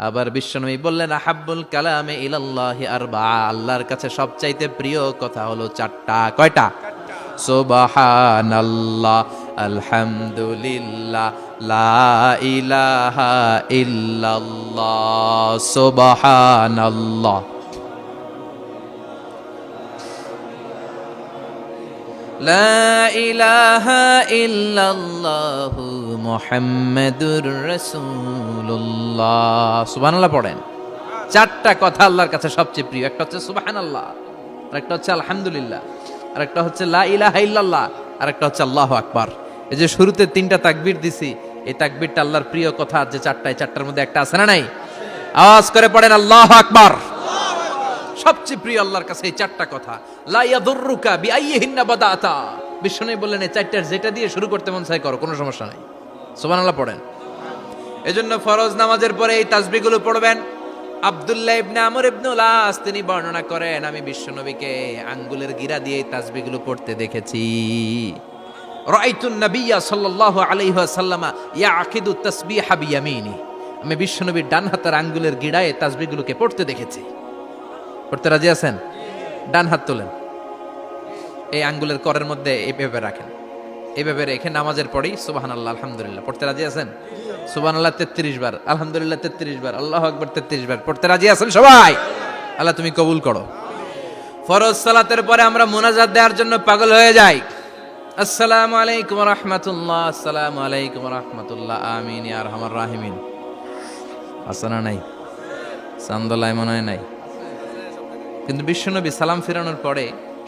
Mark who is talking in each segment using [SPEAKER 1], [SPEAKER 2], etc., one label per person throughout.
[SPEAKER 1] আবার বিশ্বনবী বললেন আহাব্বুল কালামে ইলাল্লাহি আরবা, আল্লাহর কাছে সবচাইতে প্রিয় কথা হলো চারটা। কয়টা? সুবহানাল্লাহ, আলহামদুলিল্লাহ, লা ইলাহা ইল্লাল্লাহ। সুবহানাল্লাহ, লা ইলাহা ইল্লাল্লাহু মুহাম্মাদুর রাসূলুল্লাহ। সুবহানাল্লাহ পড়েন। চারটা কথা আল্লাহর কাছে সবচেয়ে প্রিয়। একটা হচ্ছে সুবহানাল্লাহ, আরেকটা হচ্ছে আলহামদুলিল্লাহ, আরেকটা হচ্ছে লা ইলাহা ইল্লাল্লাহ, আরেকটা হচ্ছে আল্লাহু আকবার। এই যে শুরুতে তিনটা তাকবীর দিছি, এই তাকবীরটা আল্লাহর প্রিয় কথা যে চারটা, এই চারটার মধ্যে একটা আছে না নাই? আওয়াজ করে পড়েন আল্লাহু আকবার। সবচেয়ে প্রিয় আল্লাহর কাছে এই চারটা কথা। লা ইয়াদুররুকা বিআইয়িহিন্না বাদাতা, বিষ্ণু বললেন এই চারটার যেটা দিয়ে শুরু করতে মন চায় করো, কোনো সমস্যা নাই। সুবহানাল্লাহ পড়েন। এজন্য ফরজ নামাজের পরে এই তাসবিহগুলো পড়বেন। আব্দুল্লাহ ইবনে আমর ইবনে আস তিনি বর্ণনা করেন, আমি বিশ্বনবীকে আঙ্গুলের গিরা দিয়ে এই তাসবিহগুলো পড়তে দেখেছি। রাআইতুন নাবিয়্যা সাল্লাল্লাহু আলাইহি ওয়াসাল্লাম ইয়াকিদু তাসবিহা বিয়ামিনি, আমি বিশ্বনবীর ডান হাতের আঙ্গুলের গিরায় তাসবিহগুলোকে পড়তে দেখেছি। পড়তে রাজি আছেন? ডান হাত তোলেন, এই আঙ্গুলের করের মধ্যে এইভাবে রাখেন, এইভাবে রেখে নামাজের পরেই সুবহানাল্লাহ আলহামদুলিল্লাহ পড়তে রাজি আছেন? সুবহানাল্লাহ 33 বার, আলহামদুলিল্লাহ 33 বার, আল্লাহু আকবার 33 বার পড়তে রাজি আছেন সবাই? আল্লাহ তুমি কবুল করো। ফরজ সালাতের পরে আমরা মুনাজাত দেওয়ার জন্য পাগল হয়ে যাই। আসসালামু আলাইকুম ওয়া রাহমাতুল্লাহ, আসসালামু আলাইকুম ওয়া রাহমাতুল্লাহ, আমিন ইয়া আরহামার রাহিমিন। আসনা নাই? সান্দলাই মনে হয় নাই। কিন্তু বিশ্বনবী সালাম ফিরানোর পরে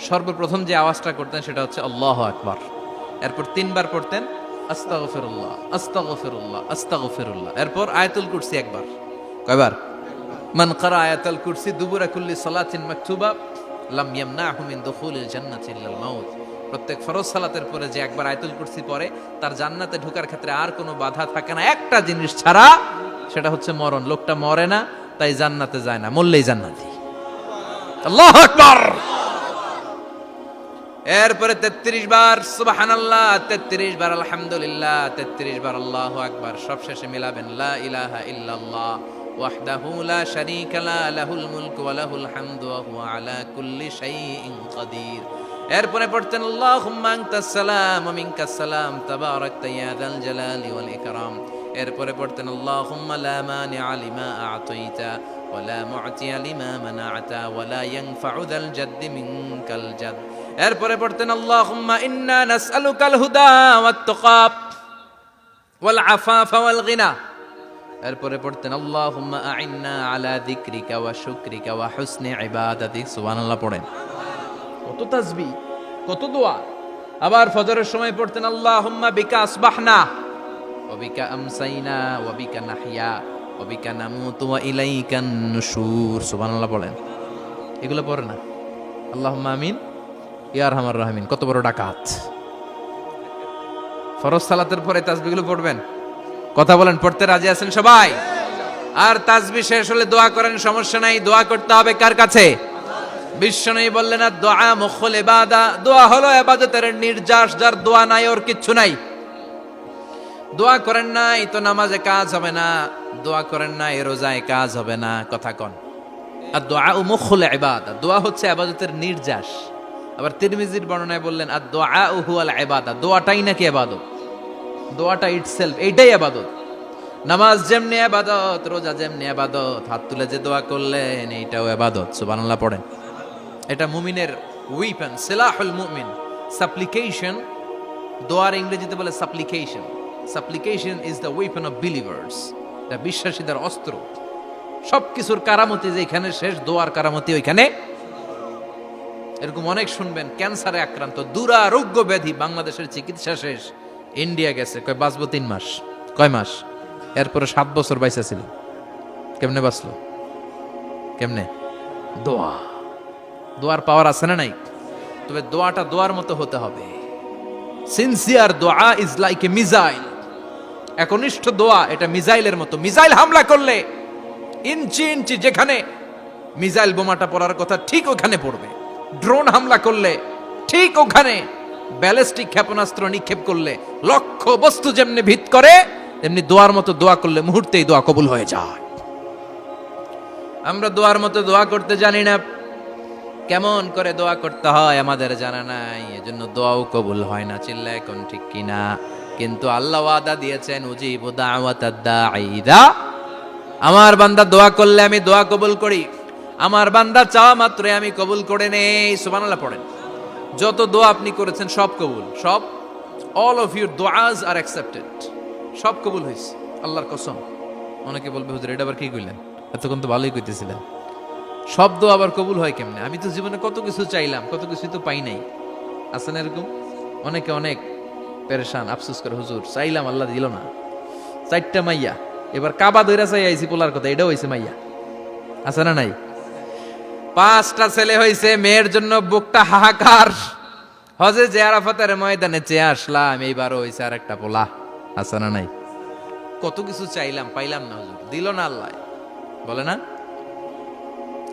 [SPEAKER 1] সর্বপ্রথম যে আওয়াজটা করতেন সেটা হচ্ছে আল্লাহু আকবার। এরপর 3 বার পড়তেন আস্তাগফিরুল্লাহ, আস্তাগফিরুল্লাহ, আস্তাগফিরুল্লাহ। এরপর আয়াতুল কুরসি একবার। কয়বার? মান ক্বারা আয়াতুল কুরসি দুবুরা কুল্লি সালাতিন মাকতুবা লাম ইয়ামনাহু মিন দুখুলিল জান্নাতি ইল্লাল মাউত। প্রত্যেক ফরজ সালাতের পরে যে একবার আয়াতুল কুরসি পড়ে তার জান্নাতে ঢোকার ক্ষেত্রে আর কোনো বাধা থাকে না, একটা জিনিস ছাড়া, সেটা হচ্ছে মরণ। লোকটা মরে না, তাই জান্নাতে যায় না, মরলেই জান্নাতি। আল্লাহু আকবার। এরপরে 33 বার সুবহানাল্লাহ, 33 বার আলহামদুলিল্লাহ, 33 বার আল্লাহু আকবার। সবশেষে মিলাবেন লা ইলাহা ইল্লাল্লাহ ওয়াহদাহু লা শারীকা লা লাহুল মুলকু ওয়া লাহুল হামদু ওয়া হুয়া আলা কুল্লি শাইইন কাদির। এরপরে পড়তেন আল্লাহুম্মা আনতাস সালাম ওয়া মিনকাস সালাম তাবারাকতা ইয়া যাল জালালি ওয়াল ইকরাম। এরপরে পড়তেন আল্লাহুম্মা লা মানিআ লিমা আ'তাইতা ওয়া লা মু'তিয়া লিমা মানা'তা ওয়া লা ইয়ানফা'ু যাল জাদ্দি মিনকাল জাদ। এরপরে পড়তেন আল্লাহুম্মা ইন্না নাসআলুকাল হুদা ওয়াত তুকা ওয়াল আফাফা ওয়াল গিনা। এরপরে পড়তেন আল্লাহুম্মা আ'ইন্না আলা যিকরিকা ওয়া শুকরিকা ওয়া হুসনি ইবাদাতিক। সুবহানাল্লাহ পড়েন। কত তাসবিহ, কত দোয়া। আবার ফজরের সময় পড়তেন আল্লাহুম্মা বিকা আসবাহনা ওয়া বিকা আমসাইনা ওয়া বিকা নাহইয়া ওয়া বিকা নামুতু ওয়া ইলাইকান নুশুর। সুবহানাল্লাহ পড়েন। এগুলো পড়ে না? আল্লাহুম্মা আমিন ইয়া আরহামার রাহিমিন। কত বড় ডাকাত! ফরজ সালাতের পরে তাসবিহগুলো পড়বেন। কথা বলেন, পড়তে রাজি আছেন সবাই? আর তাসবিহ শেষ হলে দোয়া করেন, সমস্যা নাই। দোয়া করতে হবে কার কাছে? বিশ্বনবী বললেন আর দোয়া মুখুল ইবাদা, দোয়া হলো ইবাদতের নির্যাস। যার দোয়া নাই ওর কিচ্ছু নাই। দোয়া করেন নাই তো নামাজে কাজ হবে না, দোয়া করেন নাই রোজায় কাজ হবে না। কথা কন। আর দোয়া মুখুল ইবাদা, দোয়া হচ্ছে ইবাদতের নির্যাস। আবার তিরমিজির বর্ণনায় বললেন আর দোয়া হুয়াল ইবাদা, দোয়াটাই নাকি ইবাদত। দোয়াটা ইটসেলফ, এইটাই ইবাদত। নামাজ যেমনি ইবাদত, রোজা যেমনি ইবাদত, হাত তুলে যে দোয়া করলেন এইটাও ইবাদত। সুবহানাল্লাহ পড়েন। এটা মুমিনের উইপন, সিলাহুল মুমিন। সাপ্লিকেশন, দোয়ার ইংরেজিতে বলে সাপ্লিকেশন। সাপ্লিকেশন is the weapon of believers. এটা বিশ্বাসীদের অস্ত্র। সবকিছুর কারামতি যেখানে শেষ, দোয়ার কারামতি ওইখানে। এরকম অনেক শুনবেন ক্যান্সারে আক্রান্ত, দুরারোগ্য ব্যাধি, বাংলাদেশের চিকিৎসা শেষ, ইন্ডিয়া গেছে, কয় বাঁচবো 3 মাস। কয় মাস? এরপরে 7 বছর বাইসা ছিল। কেমনে বাঁচলো? কেমনে? দোয়া। দোয়ার পাওয়ার আছে না নাই? তবে দোয়াটা দোয়ার মতো হতে হবে। সিনসিয়ার দোয়া ইজ লাইক এ মিসাইল। একনিষ্ঠ দোয়া এটা মিসাইলের মতো। মিসাইল হামলা করলে ইঞ্চি ইঞ্চি যেখানে মিসাইল বোমাটা পড়ার কথা ঠিক ওখানে পড়বে। ড্রোন হামলা করলে ঠিক ওখানে, ব্যালিস্টিক ক্ষেপণাস্ত্র নিক্ষেপ করলে লক্ষ্য বস্তু যেমনি ভিত করে, তেমনি দোয়ার মতো দোয়া করলে মুহূর্তেই দোয়া কবুল হয়ে যায়। আমরা দোয়ার মতো দোয়া করতে জানি না, কেমন করে দোয়া করতে হয় আমাদের জানা নাই, এজন্য দোয়াও কবুল হয় না। চিল্লায় কোন ঠিক কিনা? কিন্তু আল্লাহ ওয়াদা দিয়েছেন, উজিবু দাওয়াতাদ দাঈ ইযা, আমার বান্দা দোয়া করলে আমি দোয়া কবুল করি, আমার বান্দা চাওয়া মাত্রই আমি কবুল করে নেই। সুবহানাল্লাহ পড়েন। যত দোয়া আপনি করেছেন সব কবুল, সব, অল অফ ইউর দোয়াজ আর অ্যাকসেপ্টেড, সব কবুল হয়েছে আল্লাহর কসম। অনেকে বলবে হুজুর এটা আবার কি কইলেন, এতক্ষণ তো ভালোই কইতেছিলেন, সব দোয়া আবার কবুল হয় কেমনে? আমি তো জীবনে কত কিছু চাইলাম, কত কিছু তো পাই নাই। আছে না এরকম? অনেকে অনেক পেরেশান, আফসোস করে, হুজুর চাইলাম আল্লাহ দিল না। 4টা মাইয়া, এবার কাবা ধইরা চাই আইছি পোলার কথা, এটাও হইছে মাইয়া। আছে না নাই? 5টা ছেলে হইছে, মেয়ের জন্য বুকটা হাহাকার। হজে যে আরাফাতের ময়দানে চেয়ে আসলাম, এইবারও হইছে আর একটা পোলা। আছে না নাই? কত কিছু চাইলাম, পাইলাম না, হুজুর দিল না আল্লাহ। বলে না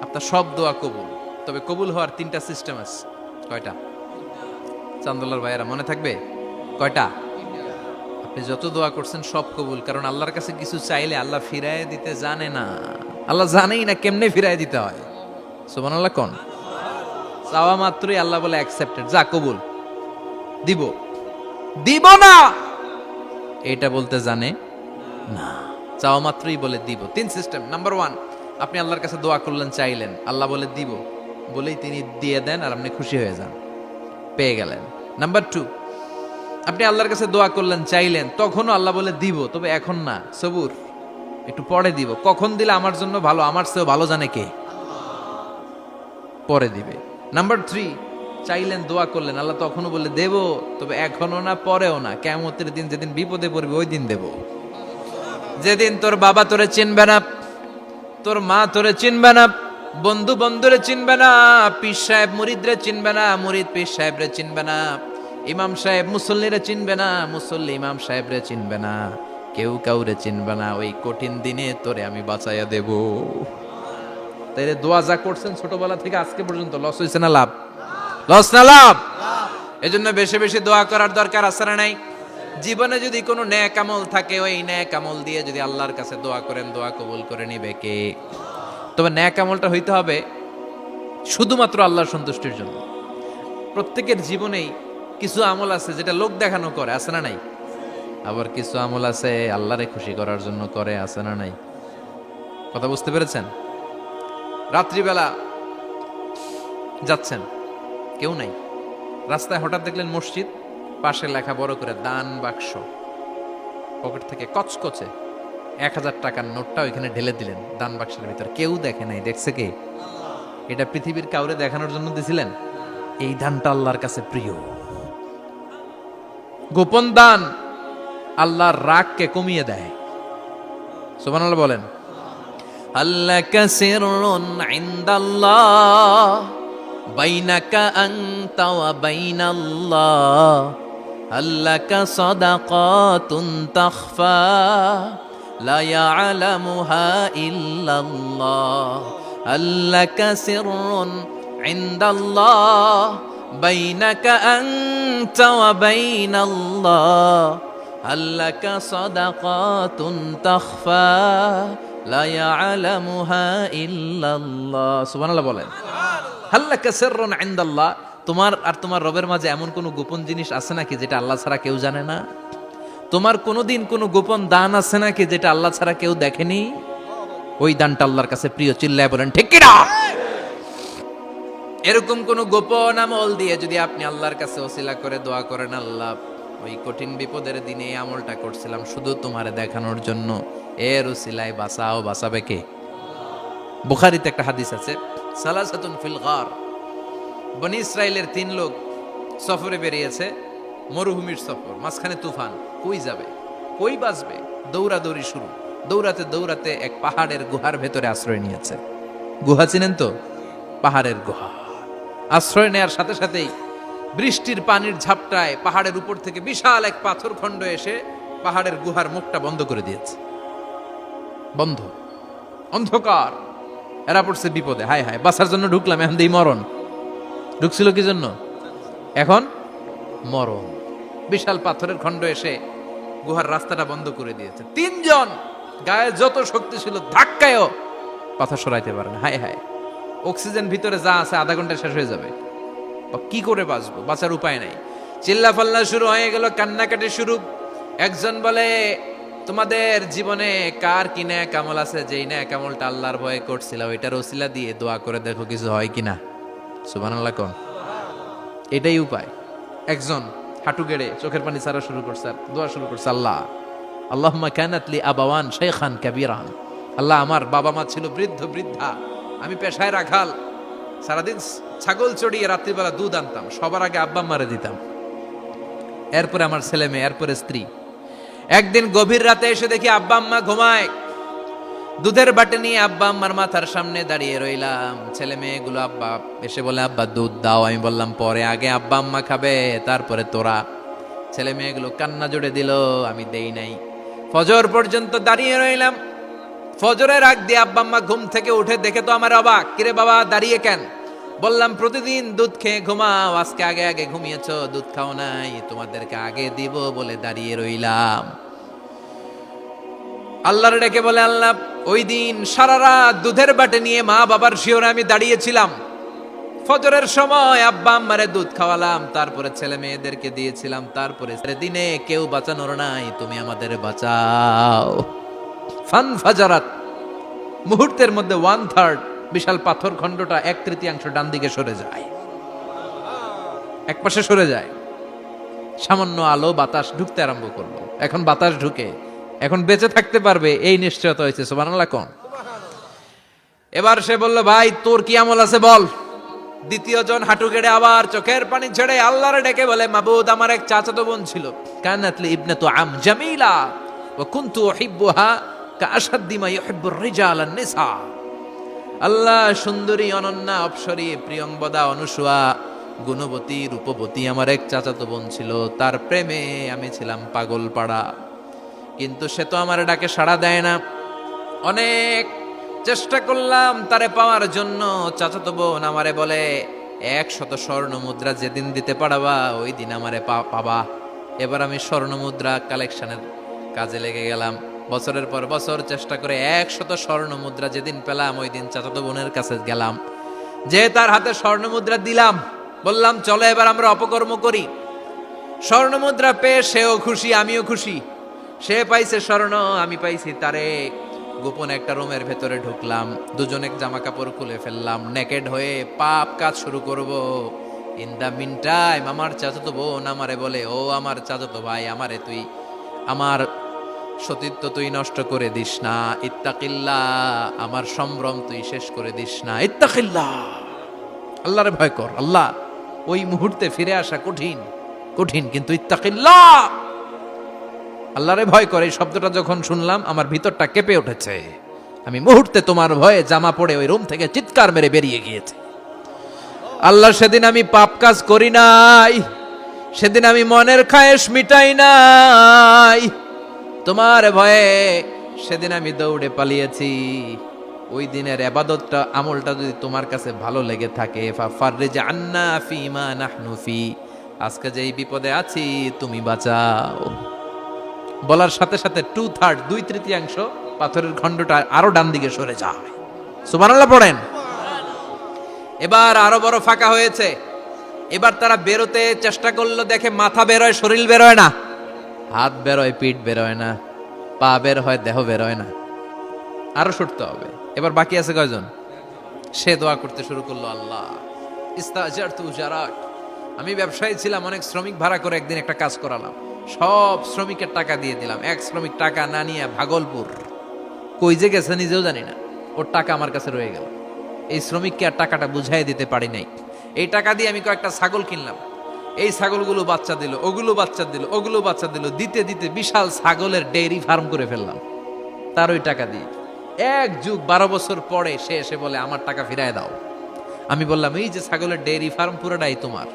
[SPEAKER 1] আপনার সব দোয়া কবুল, তবে কবুল হওয়ার 3টা সিস্টেম আছে। কয়টা? চান্দুল্লাহর ভাইয়েরা মনে থাকবে কয়টা? আপনি যত দোয়া করছেন সব কবুল, কারণ আল্লাহর কাছে কিছু চাইলে আল্লাহ ফিরায় দিতে জানে না, আল্লাহ জানেই না কেমনে ফিরায় দিতে হয়। সুবহানাল্লাহ কোন? চাওয়া মাত্রই আল্লাহ বলে অ্যাকসেপ্টেড, যা কবুল, দিব দিব না এটা বলতে জানে না, চাওয়া মাত্রই বলে দিব। 3 সিস্টেম। নাম্বার 1, আপনি আল্লাহর কাছে দোয়া করলেন, চাইলেন, আল্লাহ বলে দিব, বলেই তিনি দিয়ে দেন আর আপনি খুশি হয়ে যান, পেয়ে গেলেন। নাম্বার 2, আপনি আল্লাহর কাছে দোয়া করলেন, চাইলেন, তখনও আল্লাহ বলে দিব, তবে এখন না, সবুর, একটু পরে দিব। কখন দিলে আমার জন্য ভালো, আমার চেয়েও ভালো জানে কে, পরে দিবে। নাম্বার 3, চাইলেন, দোয়া করলেন, আল্লাহ তখনও বলে দেব, তবে এখনো না, পরেও না, কিয়ামতের দিন যেদিন বিপদে পড়বে ওই দিন দেব। যেদিন তোর বাবা তোরে চিনবে না, তোর মা তোরে চিনবে না, বন্ধু বন্ধুরে চিনবে না, পীর সাহেব মুরিদরে চিনবে না, মুরিদ পীর সাহেবরে চিনবে না, ইমাম সাহেব মুসল্লিরে চিনবে না, মুসল্লি ইমাম সাহেবরে চিনবে না, কেউ কাউরে চিনবে না, ওই কঠিন দিনে তোরে আমি বাঁচাইয়া দেব। তাইলে দোয়া যা করছেন ছোটবেলা থেকে আজকে পর্যন্ত, লস হয়েছে না লাভ? লস না লাভ? এজন্য বেশি বেশি দোয়া করার দরকার আছে না নাই? জীবনে যদি কোনো নেক আমল থাকে, ওই নেক আমল দিয়ে যদি আল্লাহর কাছে দোয়া করেন, দোয়া কবুল করে নিবে কে? তবে নেক আমলটা হইতে হবে শুধুমাত্র আল্লাহর সন্তুষ্টির জন্য। প্রত্যেকের জীবনেই কিছু আমল আছে যেটা লোক দেখানো করে, আছে না নাই? আবার কিছু আমল আছে আল্লাহরে খুশি করার জন্য করে, আছে না নাই? কথা বুঝতে পেরেছেন? রাত্রিবেলা যাচ্ছেন, কেউ নাই, রাস্তায় হঠাৎ দেখলেন মসজিদ, পাশে লেখা বড় করে দান বাক্স, পকেট থেকে কচকচে 1000 টাকার নোটটা ওইখানে ঢেলে দিলেন দান বাক্সের ভিতর। কেউ দেখে নাই, দেখছে কে? এটা পৃথিবীর কাউরে দেখানোর জন্য দিছিলেন? এই দানটা আল্লাহর কাছে প্রিয়। গোপন দান আল্লাহর রাগকে কমিয়ে দেয়। সুবহানাল্লাহ বলেন। আল্লাকা সিররুন ইনদাল্লাহ বাইনাকা আনতা ওয়া বাইনাল্লাহ, আল্লাকা সাদাকাতুন তাখফা লা ইয়ালামুহা ইল্লাল্লাহ, আল্লাকা সিররুন ইনদাল্লাহ বাইনাকা আনতা ওয়া বাইনাল্লাহ, আল্লাকা সাদাকাতুন তাখফা লা ইয়ালামুহা ইল্লাল্লাহ। সুবহানাল্লাহ বলেন। আল্লাকা সিররুন ইনদাল্লাহ, তোমার আর তোমার রবের মাঝে এমন কোন গোপন জিনিস আছে নাকি যেটা আল্লাহ ছাড়া কেউ জানে না? তোমার কোনোদিন কোনো গোপন দান আছে নাকি যেটা আল্লাহ ছাড়া কেউ দেখেনি? ওই দানটা আল্লাহর কাছে প্রিয়। চিল্লায় বলেন ঠিক কি না? এরকম কোন গোপন আমল দিয়ে যদি আপনি আল্লাহর কাছে ওসিলা করে দোয়া করেন, আল্লাহ ওই কঠিন বিপদের দিনে এই আমলটা করছিলাম শুধু তোমারে দেখানোর জন্য, এর ওসিলায় বাঁচাও, বাঁচাবে কে? বুখারীতে একটা হাদিস আছে, সালাসাতুন ফিল গার, বনি ইসরাইলের 3 লোক সফরে বেরিয়েছে, মরুভূমির সফর, মাঝখানে তুফান, কই যাবে, কই বাঁচবে, দৌড়াদৌড়ি শুরু। দৌড়াতে দৌড়াতে এক পাহাড়ের গুহার ভেতরে আশ্রয় নিয়েছে। গুহা চিনেন তো? পাহাড়ের গুহা। আশ্রয় নেয়ার সাথে সাথেই বৃষ্টির পানির ঝাপটায় পাহাড়ের উপর থেকে বিশাল এক পাথর খণ্ড এসে পাহাড়ের গুহার মুখটা বন্ধ করে দিয়েছে। বন্ধ, অন্ধকার। এরা পড়ছে বিপদে, হায় হায় বাঁচার জন্য ঢুকলাম, এখন দেই মরণ। ঢুকছিল কি জন্য? এখন মরণ। বিশাল পাথরের খণ্ড এসে গুহার রাস্তাটা বন্ধ করে দিয়েছে। 3 জন গায়ে যত শক্তি ছিল ধাক্কায়ও পাথর সরাইতে পারে না। হায় হায়, অক্সিজেন ভিতরে যা আছে আধা ঘন্টা শেষ হয়ে যাবে, কি করে বাঁচবো, বাঁচার উপায় নাই। চিল্লা ফাল্লা শুরু হয়ে গেল, কান্নাকাটি শুরু। একজন বলে, তোমাদের জীবনে কার কি ন্যাক আমল আছে, যেই ন্যাক আমলটা আল্লাহর ভয়ে করছিল ওইটার ওসিলা দিয়ে দোয়া করে দেখো কিছু হয় কিনা। সুবহানাল্লাহ কোন, এটাই উপায়। একজন হাঁটু গেড়ে চোখের পানি ছাড়া শুরু করছে, আর দোয়া শুরু করছে, আল্লাহ আল্লাহুম্মা কানাত লি আবাওয়ান শাইখান কাবীরান, আল্লাহ আমার বাবা মা ছিল বৃদ্ধ বৃদ্ধা, আমি পেশায় রাখাল, সারাদিন ছাগল চড়িয়ে রাত্রিবেলা দুধ আনতাম, সবার আগে আব্বা আম্মারে দিতাম, এরপরে আমার ছেলে মেয়ে, এরপরে স্ত্রী। একদিন গভীর রাতে এসে দেখি আব্বা আম্মা ঘুমায়, দুধের বাটি নিয়ে আব্বা আম্মার মাথার সামনে দাঁড়িয়ে রইলাম। ছেলে মেয়েগুলো আব্বা এসে বলে, আব্বা দুধ দাও। আমি বললাম পরে, আগে আব্বা আম্মা খাবে তারপরে তোরা। ছেলে মেয়েগুলো কান্না জুড়ে দিল, আমি দেই নাই। ফজর পর্যন্ত দাঁড়িয়ে রইলাম। ফজরের আগ দিয়ে আব্বা আম্মা ঘুম থেকে উঠে দেখে তো আমার অবাক, কিরে বাবা দাঁড়িয়ে কেন? বললাম প্রতিদিন দুধ খেয়ে ঘুমাও, আজকে আগে আগে ঘুমিয়েছো, দুধ খাও নাই, তোমাদেরকে আগে দিব বলে দাঁড়িয়ে রইলাম। আল্লাহর ডেকে বলে, আল্লাহ ওই দিন সারা রাত দুধের বাটে নিয়ে মা বাবার শিওরে আমি দাঁড়িয়েছিলাম, ফজরের সময় আব্বা আম্মারে দুধ খাওয়ালাম, তারপরে ছেলে মেয়েদেরকে দিয়েছিলাম, তারপরে দিনে কেউ বাঁচানোর নাই, তুমি আমাদের বাঁচাও। ফান ফাজারাত, মুহূর্তের মধ্যে 1/3 বিশাল পাথর খণ্ডটা 1/3 ডান দিকে সরে যায়, এক পাশে সরে যায়। সামান্য আলো বাতাস ঢুকতে আরম্ভ করলো। এখন বাতাস ঢুকে এখন বেঁচে থাকতে পারবে এই নিশ্চয়তা হয়েছে। সুবহানাল্লাহ কোন। এবার সে বলল, ভাই তোর কি আমল আছে বল। দ্বিতীয় জন হাঁটু গেড়ে আবার চোখের পানি ছেড়ে আল্লাহরে ডেকে বলে, মাবুদ আমার এক চাচাতো বোন ছিল, কানাতলি ইবনাতু আম জামিলা ওয়া কুনতু উহিব্বুহা কাআশাদ্দি মা ইউহিব্বুর রিজাল আন-নিসা। আল্লাহ সুন্দরী, অনন্যা, অপ্সরী, প্রিয়ংবদা, অনুসুয়া, গুণবতী, রূপবতী আমার এক চাচাতো বোন ছিল, তার প্রেমে আমি ছিলাম পাগল পাড়া, কিন্তু সে তো আমার ডাকে সাড়া দেয় না। অনেক চেষ্টা করলাম তারে পাওয়ার জন্য। চাচাতো বোন আমারে বলে, 100 স্বর্ণ মুদ্রা যেদিন দিতে পারবা ওই দিন আমারে পাবা। এবার আমি স্বর্ণ মুদ্রা কালেকশনের কাজে লেগে গেলাম। বছরের পর বছর চেষ্টা করে 100 স্বর্ণ মুদ্রা যেদিন পেলাম ওই দিন চাচাতো বোনের কাছে গেলাম, যে তার হাতে স্বর্ণ মুদ্রা দিলাম, বললাম চলো এবার আমরা অপকর্ম করি। স্বর্ণ মুদ্রা পেয়ে সেও খুশি, আমিও খুশি। সে পাইছে স্বর্ণ, আমি পাইছি তারে। গোপন একটা রুমের ভেতরে ঢুকলাম, দুজনে জামা কাপড় খুলে ফেললাম, নেকেড হয়ে পাপ কাজ শুরু করব। ইন দা মিন টাইম আমার চাচাতো বোন আমারে বলে, ও আমার চাচাতো ভাই, আমারে তুই আমার সতীত্ব তুই নষ্ট করে দিস না, ইত্তাকিল্লাহ, আমার সম্ভ্রম তুই শেষ করে দিস না, ইত্তাকিল্লাহ, আল্লাহরে ভয় কর। আল্লাহ ওই মুহূর্তে ফিরে আসা কঠিন কঠিন, কিন্তু ইত্তাকিল্লাহ, আল্লাহরে ভয় করে, এই শব্দটা যখন শুনলাম আমার ভিতরটা কেঁপে উঠেছে। আমি মুহূর্তে তোমার ভয়ে জামা পড়ে ওই রুম থেকে চিৎকার মেরে বেরিয়ে গিয়েছে। আল্লাহ সেদিন আমি পাপ কাজ করি নাই, সেদিন আমি মনের খায়েশ মিটাই নাই, তোমার ভয়ে সেদিন আমি দৌড়ে পালিয়েছি। ওই দিনের ইবাদতটা আমলটা যদি তোমার কাছে ভালো লেগে থাকে, ফাফাররিজ আন্না ফিমা নাহনু ফি, আজকে যেই বিপদে আছি তুমি বাঁচাও। বলার সাথে সাথে 2/3 2/3 পাথরের খণ্ডটা আরো ডান দিকে সরে যায়। সুবহানাল্লাহ পড়েন। এবার আরো বড় ফাঁকা হয়েছে। এবার তারা বেরোতে চেষ্টা করলো, দেখে মাথা বেরোয়, শরীর বেরোয় না, হাত বেরোয়, পিঠ বেরোয় না, পা বের হয়, দেহ বেরোয় না, আরো ছুটতে হবে। এবার বাকি আছে কয়জন? সে দোয়া করতে শুরু করলো, আল্লাহ ইস্তাজারতু জারাক, আমি ব্যবসায়ী ছিলাম, অনেক শ্রমিক ভাড়া করে একদিন একটা কাজ করালাম, সব শ্রমিকের টাকা দিয়ে দিলাম। এক শ্রমিক টাকা না নিয়ে ভাগলপুর কই যে গেছে নিজেও জানি না, ওর টাকা আমার কাছে রয়ে গেল। এই শ্রমিককে আর টাকাটা বুঝাই দিতে পারি নাই। এই টাকা দিয়ে আমি কয়েকটা ছাগল কিনলাম, এই ছাগলগুলো বাচ্চা দিল, ওগুলো বাচ্চা দিল, ওগুলো বাচ্চা দিল, দিতে দিতে বিশাল ছাগলের ডেইরি ফার্ম করে ফেললাম তার ওই টাকা দিয়ে। 1 যুগ 12 বছর পরে সে এসে বলে, আমার টাকা ফিরায় দাও। আমি বললাম, এই যে ছাগলের ডেইরি ফার্ম পুরোটাই তোমার।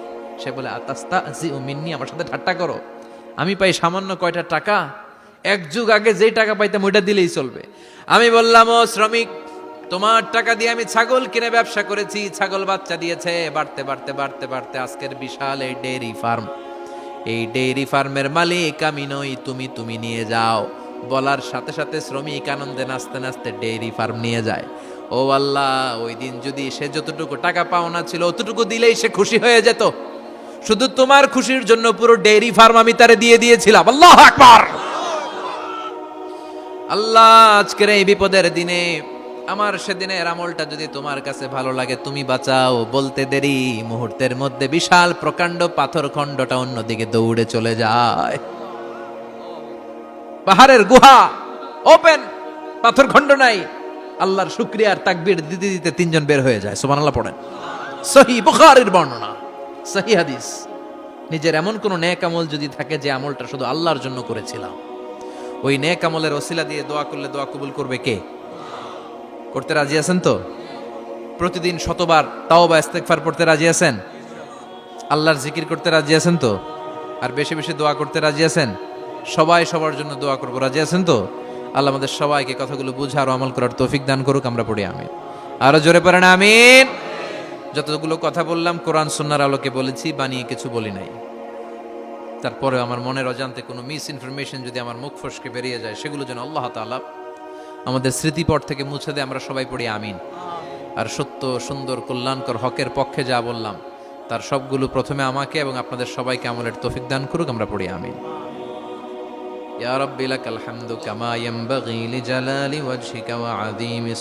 [SPEAKER 1] সে বলে, আতাস্তাজিউ মিন্নি, আমার সাথে ঠাট্টা করো? আমি পাই সামান্য কয়টা টাকা, 1 যুগ আগে যেই টাকা পাইতাম ওইটা দিলেই চলবে। আমি বললাম, ও শ্রমিক, তোমার টাকা দিয়ে আমি ছাগল কিনে ব্যবসা করেছি, ছাগল বাচ্চা দিয়েছে, বাড়তে বাড়তে বাড়তে বাড়তে আজকের বিশাল এই ডেইরি ফার্ম। এই ডেইরি ফার্মের মালিক আমি নই, তুমি নিয়ে যাও। বলার সাথে সাথে শ্রমিক আনন্দে নাচতে নাচতে ডেইরি ফার্ম নিয়ে যায়। ও আল্লাহ, ওই দিন যদি সে যতটুকু টাকা পাওনা ছিল অতটুকু দিলেই সে খুশি হয়ে যেত, শুধু তোমার খুশির জন্য পুরো ডেইরি ফার্ম আমি তারে দিয়ে দিয়েছিলাম। আল্লাহু আকবার। আল্লাহ, আজকের এই বিপদের দিনে আমার সেদিনের আমলটা যদি তোমার কাছে ভালো লাগে তুমি বাঁচাও। বলতে দেরি, মুহূর্তের মধ্যে বিশাল প্রকাণ্ড পাথর খণ্ডটা অন্যদিকে দৌড়ে চলে যায়। পাহাড়ের গুহা ওপেন, পাথর খণ্ড নাই। আল্লাহর শুকরিয়া আর তাকবীর দিতে দিতে তিনজন বের হয়ে যায়। সুবহানাল্লাহ পড়েন। সহিহ বুখারীর বর্ণনা, সহিহ হাদিস। নিজের এমন কোন নেক আমল যদি থাকে যে আমলটা শুধু আল্লাহর জন্য করেছিলাম, ওই নেক আমলের ওসিলা দিয়ে দোয়া করলে দোয়া কবুল করবে কে? করতে রাজি আছেন তো? প্রতিদিন শতবার তাওবা ইস্তেগফার পড়তে রাজি আছেন? আল্লাহর জিকির করতে রাজি আছেন তো? আর বেশি বেশি দোয়া করতে রাজি আছেন? সবাই সবার জন্য দোয়া করবো, রাজি আছেন তো? আল্লাহ আমাদের সবাইকে কথাগুলো বুঝার ও আমল করার তৌফিক দান করুক। আমরা পড়ি আমিন। আরো জোরে পড়েন আমিন। যতগুলো কথা বললাম কোরআন সুন্নাহর আলোকে বলেছি, বানিয়ে কিছু বলি নাই। তারপরে আমার মনের অজান্তে কোনো মিস ইনফরমেশন যদি আমার মুখ ফসকে বেরিয়ে যায়, সেগুলো যেন আল্লাহ তাআলা আমাদের স্মৃতিপট থেকে মুছে দেয়। আমরা সবাই পড়ি আমিন। আর সত্য, সুন্দর, কল্যাণকর, হকের পক্ষে যা বললাম তার সবগুলো প্রথমে আমাকে এবং আপনাদের সবাইকে আমলের তৌফিক দান করুক। আমরা পড়ি আমিন। ইয়া রাব্বি লাকাল হামদু কামা ইয়ানবাগি লিজালালি ওয়াজহিকা ওয়া আযীমি